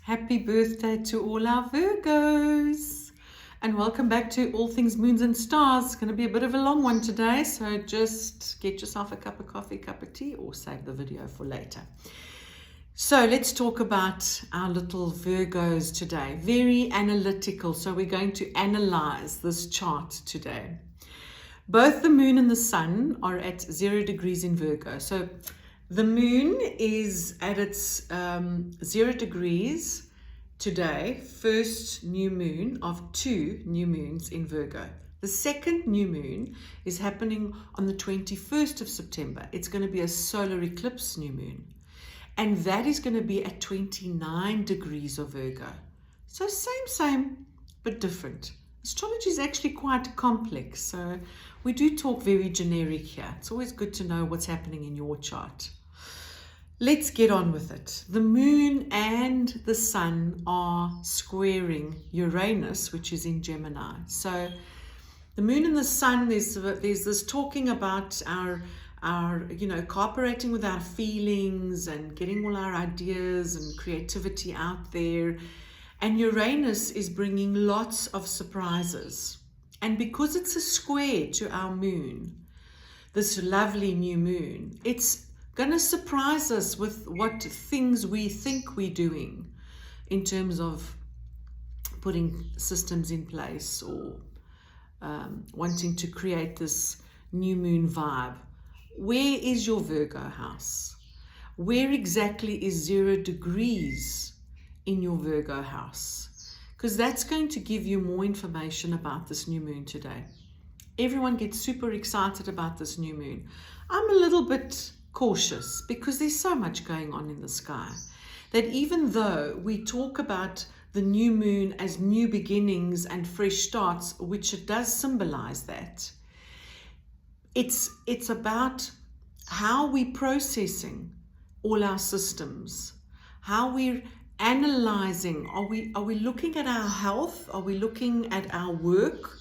Happy birthday to all our Virgos. And welcome back to All Things Moons and Stars. It's going to be a bit of a long one today, so just get yourself a cup of coffee, cup of tea, or save the video for later. So let's talk about our little Virgos today. Very analytical, so we're going to analyze this chart today. Both the moon and the sun are at 0 degrees in Virgo. So the moon is at its 0 degrees today, first new moon of 2 new moons in Virgo. The second new moon is happening on the 21st of September. It's going to be a solar eclipse new moon. And that is going to be at 29 degrees of Virgo. So same, but different. Astrology is actually quite complex, so we do talk very generic here. It's always good to know what's happening in your chart. Let's get on with it. The moon and the sun are squaring Uranus, which is in Gemini. So the moon and the sun, there's this talking about our cooperating with our feelings and getting all our ideas and creativity out there. And Uranus is bringing lots of surprises. And because it's a square to our moon, this lovely new moon, it's going to surprise us with what things we think we're doing in terms of putting systems in place or wanting to create this new moon vibe. Where is your Virgo house? Where exactly is 0 degrees in your Virgo house? Because that's going to give you more information about this new moon today. Everyone gets super excited about this new moon. I'm a little bit cautious because there's so much going on in the sky that even though we talk about the new moon as new beginnings and fresh starts, which it does symbolize that, it's about how we're processing all our systems, how we're analyzing. Are we looking at our health? Are we looking at our work?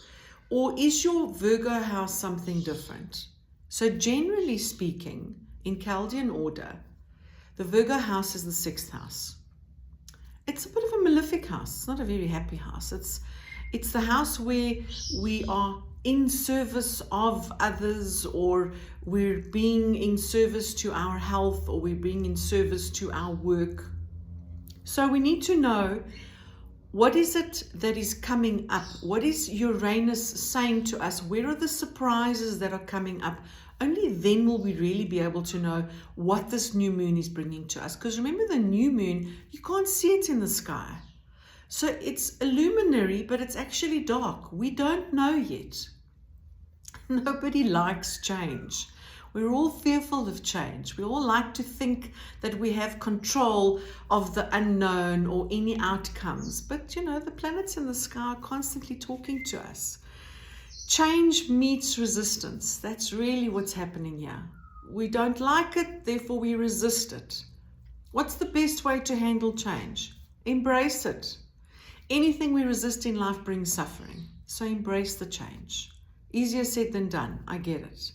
Or is your Virgo house something different? So generally speaking, in Chaldean order, the Virgo house is the 6th house. It's a bit of a malefic house. It's not a very happy house. It's the house where we are in service of others, or we're being in service to our health, or we're being in service to our work. So we need to know, what is it that is coming up? What is Uranus saying to us? Where are the surprises that are coming up? Only then will we really be able to know what this new moon is bringing to us. Because remember, the new moon, you can't see it in the sky. So it's a luminary, but it's actually dark. We don't know yet. Nobody likes change. We're all fearful of change. We all like to think that we have control of the unknown or any outcomes. But, the planets in the sky are constantly talking to us. Change meets resistance. That's really what's happening here. We don't like it, therefore we resist it. What's the best way to handle change? Embrace it. Anything we resist in life brings suffering. So embrace the change. Easier said than done. I get it.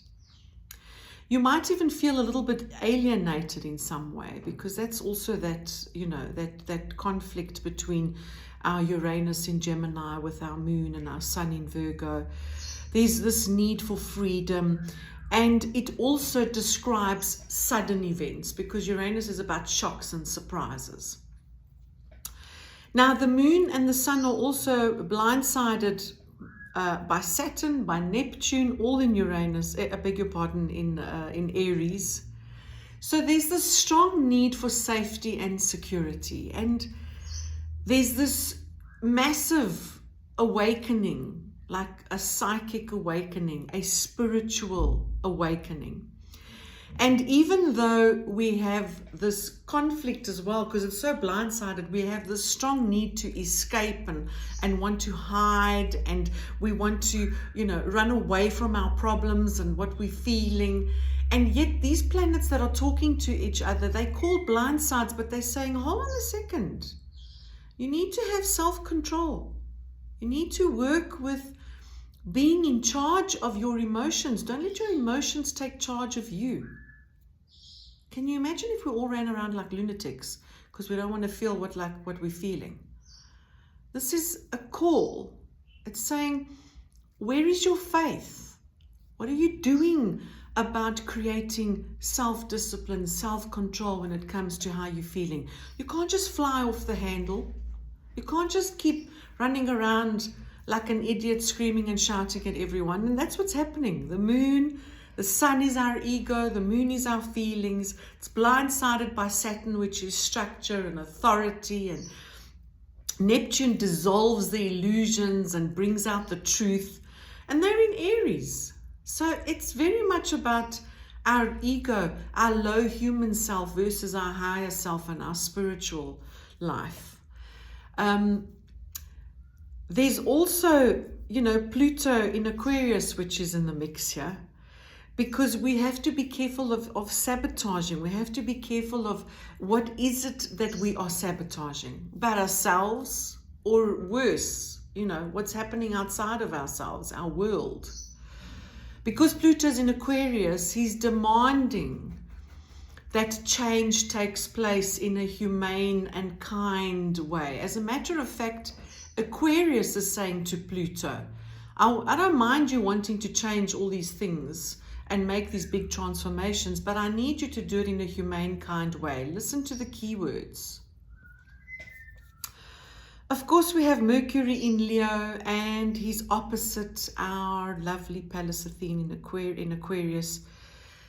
You might even feel a little bit alienated in some way, because that's also that conflict between our Uranus in Gemini with our moon and our sun in Virgo. There's this need for freedom, and it also describes sudden events, because Uranus is about shocks and surprises. Now, the moon and the sun are also blindsided by Saturn, by Neptune, all in Uranus, I beg your pardon, in Aries. So there's this strong need for safety and security. And there's this massive awakening, like a psychic awakening, a spiritual awakening. And even though we have this conflict as well, because it's so blindsided, we have this strong need to escape and want to hide, and we want to, run away from our problems and what we're feeling. And yet these planets that are talking to each other, they call blindsides, but they're saying, hold on a second. You need to have self-control. You need to work with being in charge of your emotions. Don't let your emotions take charge of you. Can you imagine if we all ran around like lunatics, because we don't want to feel what we're feeling. This is a call. It's saying, where is your faith? What are you doing about creating self-discipline, self-control when it comes to how you're feeling? You can't just fly off the handle. You can't just keep running around like an idiot, screaming and shouting at everyone. And that's what's happening. The moon, the sun is our ego, the moon is our feelings. It's blindsided by Saturn, which is structure and authority, and Neptune dissolves the illusions and brings out the truth. And they're in Aries. So it's very much about our ego, our low human self versus our higher self and our spiritual life. There's also, Pluto in Aquarius, which is in the mix here, because we have to be careful of sabotaging. We have to be careful of what is it that we are sabotaging about ourselves, or worse, what's happening outside of ourselves, our world. Because Pluto's in Aquarius, he's demanding that change takes place in a humane and kind way. As a matter of fact, Aquarius is saying to Pluto, I don't mind you wanting to change all these things and make these big transformations, but I need you to do it in a humane, kind way. Listen to the keywords. Of course, we have Mercury in Leo, and he's opposite our lovely Pallas Athene in Aquarius.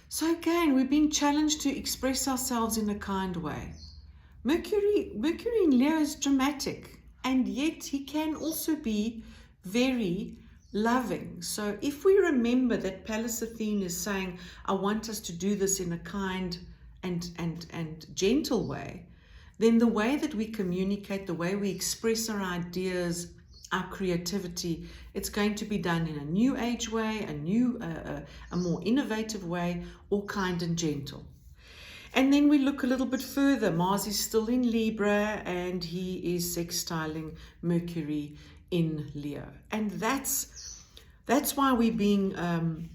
So again, we're being challenged to express ourselves in a kind way. Mercury in Leo is dramatic, and yet he can also be very loving. So if we remember that Pallas Athene is saying, I want us to do this in a kind and gentle way, then the way that we communicate, the way we express our ideas, our creativity, it's going to be done in a new age way, a more innovative way, or kind and gentle. And then we look a little bit further. Mars is still in Libra, and he is sextiling Mercury in Leo. And that's why we're being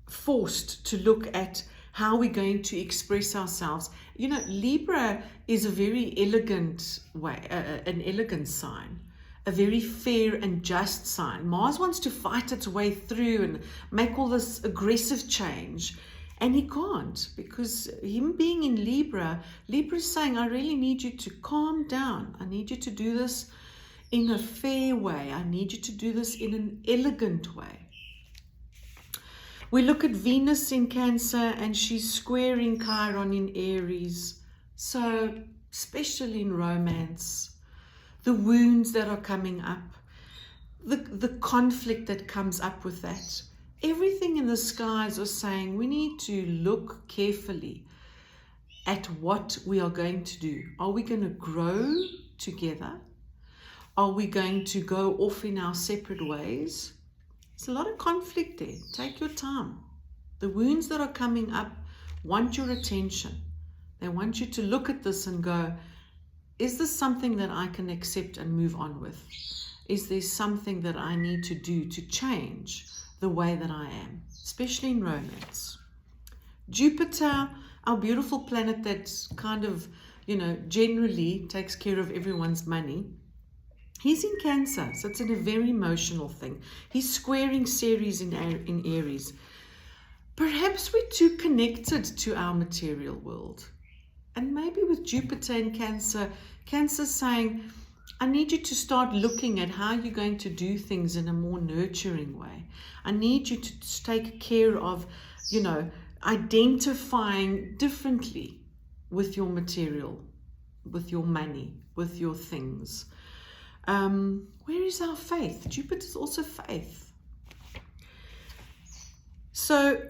forced to look at how we're going to express ourselves. Libra is a very elegant way, an elegant sign, a very fair and just sign. Mars wants to fight its way through and make all this aggressive change, and he can't, because him being in Libra is saying, I really need you to calm down. I need you to do this in a fair way. I need you to do this in an elegant way. We look at Venus in Cancer, and she's squaring Chiron in Aries. So, especially in romance, the wounds that are coming up, the conflict that comes up with that. Everything in the skies are saying we need to look carefully at what we are going to do. Are we going to grow together? Are we going to go off in our separate ways? There's a lot of conflict there. Take your time. The wounds that are coming up want your attention. They want you to look at this and go, is this something that I can accept and move on with? Is there something that I need to do to change the way that I am, especially in romance? Jupiter, our beautiful planet that kind of, generally takes care of everyone's money, he's in Cancer, so it's a very emotional thing. He's squaring Ceres in Aries. Perhaps we're too connected to our material world. And maybe with Jupiter in Cancer, Cancer's saying, I need you to start looking at how you're going to do things in a more nurturing way. I need you to take care of, identifying differently with your material, with your money, with your things. Where is our faith? Jupiter's also faith. So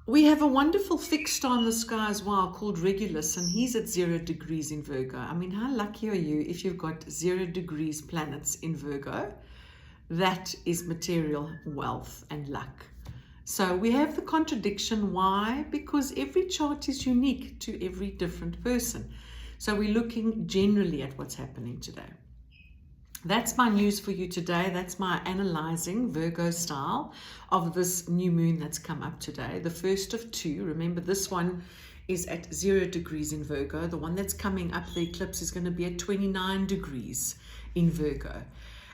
we have a wonderful fixed star in the sky as well called Regulus, and he's at 0 degrees in Virgo. I mean, how lucky are you if you've got 0 degrees planets in Virgo? That is material wealth and luck. So we have the contradiction. Why? Because every chart is unique to every different person. So we're looking generally at what's happening today. That's my news for you today. That's my analyzing Virgo style of this new moon that's come up today, the first of two. Remember, this one is at 0 degrees in Virgo. The one that's coming up, the eclipse, is going to be at 29 degrees in Virgo.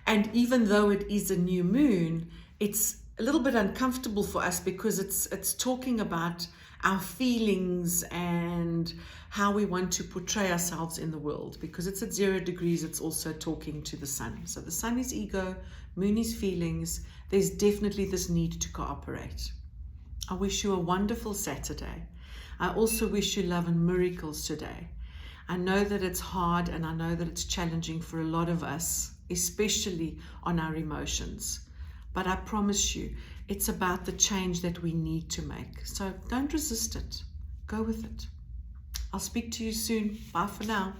And even though it is a new moon, it's a little bit uncomfortable for us because it's talking about our feelings and how we want to portray ourselves in the world. Because it's at 0 degrees, it's also talking to the sun. So the sun is ego, moon is feelings. There's definitely this need to cooperate. I wish you a wonderful Saturday. I also wish you love and miracles today. I know that it's hard and I know that it's challenging for a lot of us, especially on our emotions. But I promise you, it's about the change that we need to make. So don't resist it. Go with it. I'll speak to you soon. Bye for now.